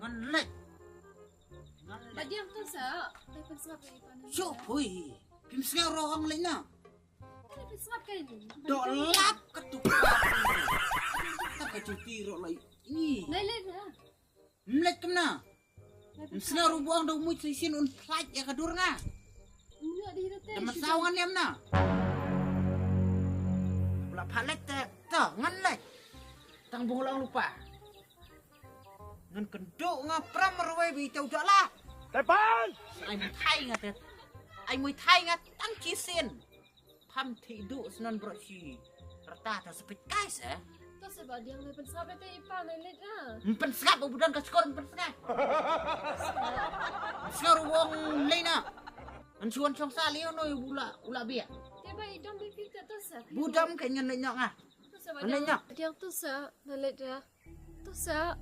ngan lek Badiang tu sa. Tay pensap kay paano. so hoy pims nga rohang lay na Tay pensap kay ni. dolap ketupat tak kacupiro lay ini Nalay na. mlek na pims nga rubuang daw mo sisin un flight ya kadur nga Unya di rete. masawangan yam na wala palet ta ngan lek tang bungulang lupa ngan kendo nga pramerwe bi tau lah Tepan! Ai mui thai nga tang chi sin pham thi du snon bro chi rata ta sepit kai sa Tu sa badiang tay pensap tay pa nalay na. mpen skap budan ka skor mpen skap skor wong leina an chuan chong sa leo noi ula bia Tay ba idam di kita tu sa. budam ke nyen nyok ah Tu sa Nalay na. badiang tu sa nalay na. Tu sa